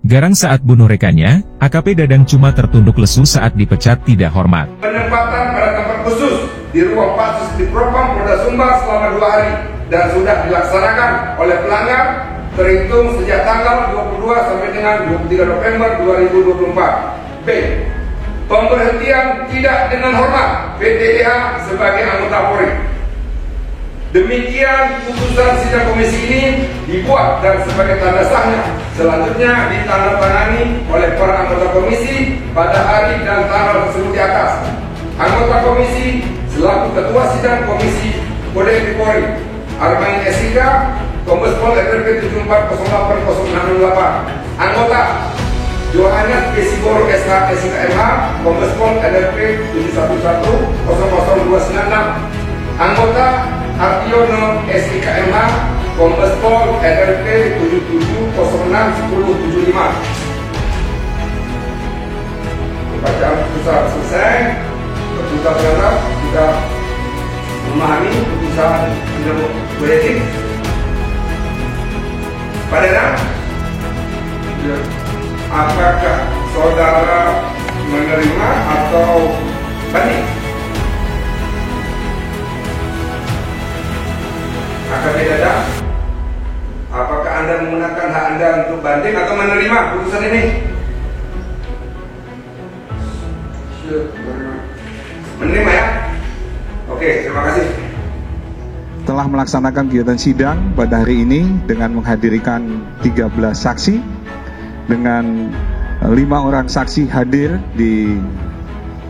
Garang saat bunuh rekannya, AKP Dadang cuma tertunduk lesu saat dipecat tidak hormat. Penempatan pada tempat khusus di ruang Patsus di Propam Polda Sumbar selama 2 hari dan sudah dilaksanakan oleh pelanggar terhitung sejak tanggal 22 sampai dengan 23 November 2024. B. Pemberhentian tidak dengan hormat PTDH sebagai anggota Polri. Demikian putusan sidang komisi ini dibuat dan sebagai tanda sahnya selanjutnya ditandatangani oleh para anggota komisi pada hari dan tanggal tersebut di atas. Anggota komisi selaku ketua sidang komisi Kode Etik Polri Armain SIK Kombes Pol RP 74080668. Anggota Johannes Kesigoro SH SIKMH Kombes Pol RP 71100296. Anggota Artiono SIKMH Kombes Pol RP 77061075. Bacaan putusan selesai. Kita berharap kita memahami putusan sidang kode etik. Pak Dadang, apakah saudara menerima atau banding? AKP Dadang, apakah Anda menggunakan hak Anda untuk banding atau menerima putusan ini? Menerima ya? Oke, terima kasih. Telah melaksanakan kegiatan sidang pada hari ini dengan menghadirkan 13 saksi dengan 5 orang saksi hadir di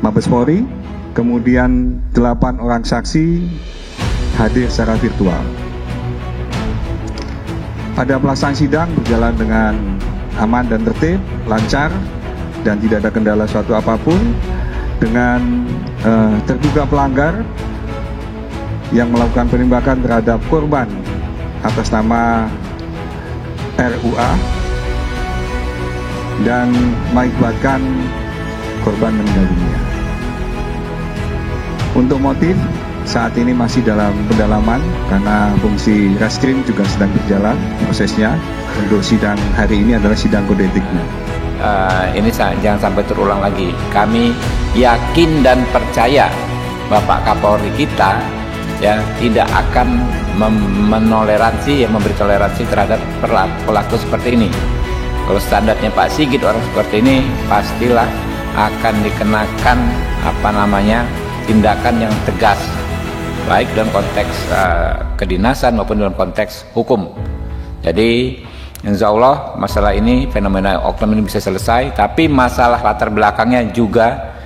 Mabes Polri, kemudian 8 orang saksi hadir secara virtual. Pada pelaksanaan sidang berjalan dengan aman dan tertib, lancar, dan tidak ada kendala suatu apapun. Dengan terduga pelanggar yang melakukan penembakan terhadap korban atas nama RUA dan mengakibatkan korban meninggal dunia. Untuk motif saat ini masih dalam pendalaman karena fungsi reskrim juga sedang berjalan prosesnya. Untuk sidang hari ini adalah sidang kode etiknya. Ini jangan sampai terulang lagi. Kami yakin dan percaya Bapak Kapolri kita ya tidak akan memberi toleransi terhadap pelaku seperti ini. Kalau standarnya Pak Sigit orang seperti ini pastilah akan dikenakan tindakan yang tegas, baik dalam konteks kedinasan maupun dalam konteks hukum. Jadi insya Allah masalah ini, fenomena oknum ini bisa selesai, tapi masalah latar belakangnya juga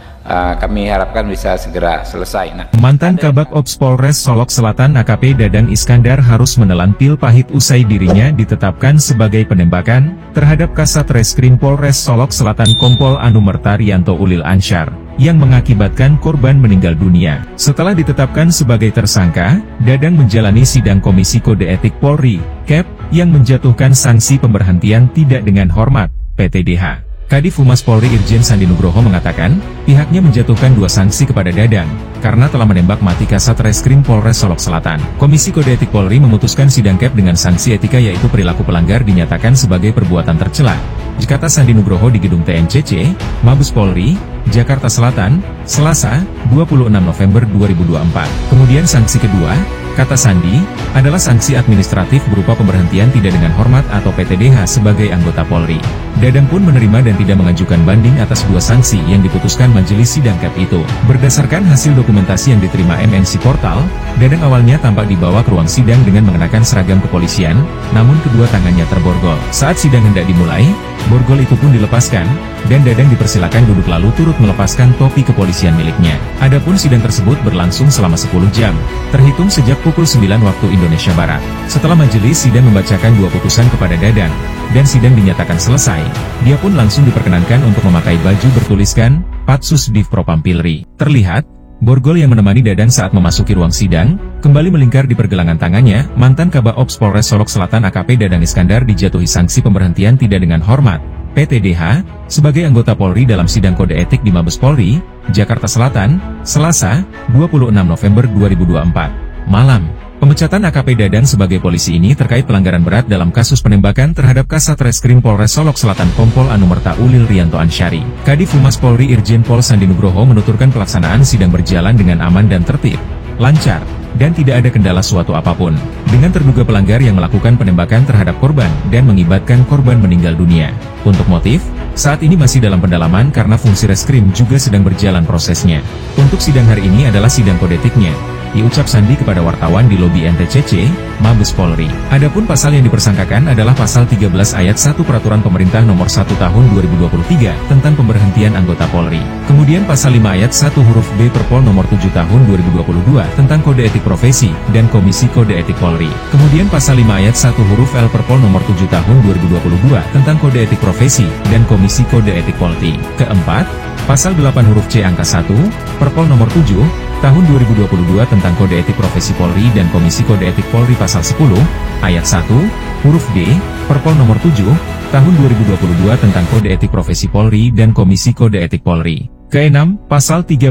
kami harapkan bisa segera selesai. Mantan Kabak Ops Polres Solok Selatan AKP Dadang Iskandar harus menelan pil pahit usai dirinya ditetapkan sebagai penembakan terhadap Kasat Reskrim Polres Solok Selatan Kompol Anumertarianto Ulil Ansyar, yang mengakibatkan korban meninggal dunia. Setelah ditetapkan sebagai tersangka, Dadang menjalani sidang Komisi Kode Etik Polri, KEP, yang menjatuhkan sanksi pemberhentian tidak dengan hormat, PTDH. Kadif Humas Polri Irjen Sandi Nugroho mengatakan, pihaknya menjatuhkan 2 sanksi kepada Dadang, karena telah menembak mati Kasat Reskrim Polres Solok Selatan. Komisi Kode Etik Polri memutuskan sidang KEP dengan sanksi etika yaitu perilaku pelanggar dinyatakan sebagai perbuatan tercela. Kata Sandi Nugroho di Gedung TNCC, Mabes Polri, Jakarta Selatan, Selasa, 26 November 2024. Kemudian sanksi kedua, kata Sandi, adalah sanksi administratif berupa pemberhentian tidak dengan hormat atau PTDH sebagai anggota Polri. Dadang pun menerima dan tidak mengajukan banding atas 2 sanksi yang diputuskan majelis sidang KEP itu. Berdasarkan hasil dokumentasi yang diterima MNC Portal, Dadang awalnya tampak dibawa ke ruang sidang dengan mengenakan seragam kepolisian, namun kedua tangannya terborgol. Saat sidang hendak dimulai, borgol itu pun dilepaskan, dan Dadang dipersilakan duduk lalu turut melepaskan topi kepolisian miliknya. Adapun sidang tersebut berlangsung selama 10 jam, terhitung sejak pukul 9 waktu Indonesia Barat. Setelah majelis sidang membacakan 2 putusan kepada Dadang, dan sidang dinyatakan selesai, dia pun langsung diperkenankan untuk memakai baju bertuliskan Patsus Div Propam Pilri. Terlihat, borgol yang menemani Dadang saat memasuki ruang sidang, kembali melingkar di pergelangan tangannya. Mantan Kabak Ops Polres Solok Selatan AKP Dadang Iskandar dijatuhi sanksi pemberhentian tidak dengan hormat, PTDH, sebagai anggota Polri dalam sidang kode etik di Mabes Polri, Jakarta Selatan, Selasa, 26 November 2024. Malam. Pemecatan AKP Dadan sebagai polisi ini terkait pelanggaran berat dalam kasus penembakan terhadap Kasat Reskrim Polres Solok Selatan Kompol Anumerta Ulil Rianto Ansyari. Kadif Humas Polri Irjen Pol Sandi Nugroho menuturkan pelaksanaan sidang berjalan dengan aman dan tertib, lancar, dan tidak ada kendala suatu apapun, dengan terduga pelanggar yang melakukan penembakan terhadap korban dan mengibatkan korban meninggal dunia. Untuk motif, saat ini masih dalam pendalaman karena fungsi reskrim juga sedang berjalan prosesnya. Untuk sidang hari ini adalah sidang kode etiknya, diucap Sandi kepada wartawan di lobi NTCC, Mabes Polri. Adapun pasal yang dipersangkakan adalah pasal 13 ayat 1 Peraturan Pemerintah Nomor 1 Tahun 2023 tentang pemberhentian anggota Polri. Kemudian pasal 5 ayat 1 huruf B Perpol Nomor 7 Tahun 2022 tentang Kode Etik Profesi dan Komisi Kode Etik Polri. Kemudian pasal 5 ayat 1 huruf L Perpol Nomor 7 Tahun 2022 tentang Kode Etik Profesi dan Komisi Kode Etik Polri. Keempat, pasal 8 huruf C angka 1 Perpol Nomor 7 Tahun 2022 tentang Kode Etik Profesi Polri dan Komisi Kode Etik Polri pasal 10, ayat 1, huruf D, Perpol Nomor 7, Tahun 2022 tentang Kode Etik Profesi Polri dan Komisi Kode Etik Polri. Keenam, pasal 13,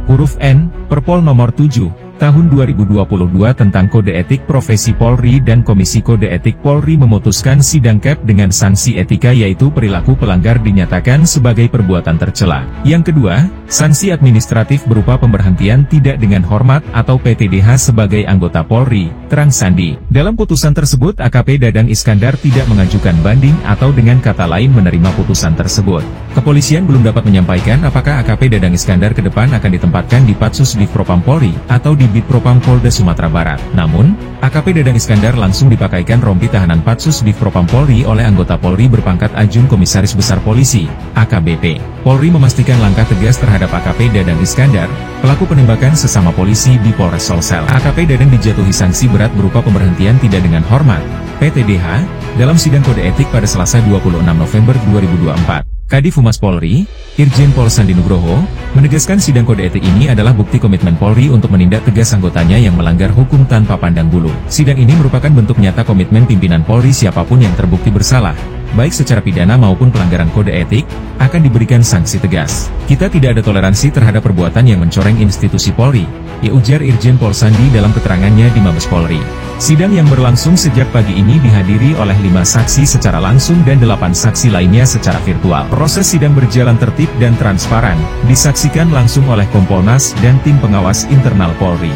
huruf N, Perpol Nomor 7, Tahun 2022 tentang Kode Etik Profesi Polri dan Komisi Kode Etik Polri memutuskan sidang KEP dengan sanksi etika yaitu perilaku pelanggar dinyatakan sebagai perbuatan tercela. Yang kedua, sanksi administratif berupa pemberhentian tidak dengan hormat atau PTDH sebagai anggota Polri, terang Sandi. Dalam putusan tersebut AKP Dadang Iskandar tidak mengajukan banding atau dengan kata lain menerima putusan tersebut. Kepolisian belum dapat menyampaikan apakah AKP Dadang Iskandar ke depan akan ditempatkan di Patsus Divpropam Polri atau di Bitpropam Polda Sumatera Barat. Namun, AKP Dadang Iskandar langsung dipakaikan rompi tahanan Patsus Divpropam Polri oleh anggota Polri berpangkat Ajun Komisaris Besar Polisi, AKBP. Polri memastikan langkah tegas terhadap AKP Dadang Iskandar, pelaku penembakan sesama polisi di Polres Sulsel. AKP Dadang dijatuhi sanksi berat berupa pemberhentian tidak dengan hormat, PTDH, dalam sidang kode etik pada Selasa 26 November 2024. Kadif Humas Polri, Irjen Pol Sandi Nugroho, menegaskan sidang kode etik ini adalah bukti komitmen Polri untuk menindak tegas anggotanya yang melanggar hukum tanpa pandang bulu. Sidang ini merupakan bentuk nyata komitmen pimpinan Polri siapapun yang terbukti bersalah, baik secara pidana maupun pelanggaran kode etik, akan diberikan sanksi tegas. Kita tidak ada toleransi terhadap perbuatan yang mencoreng institusi Polri, ujar Irjen Pol Sandi dalam keterangannya di Mabes Polri. Sidang yang berlangsung sejak pagi ini dihadiri oleh 5 saksi secara langsung dan 8 saksi lainnya secara virtual. Proses sidang berjalan tertib dan transparan, disaksikan langsung oleh Kompolnas dan tim pengawas internal Polri.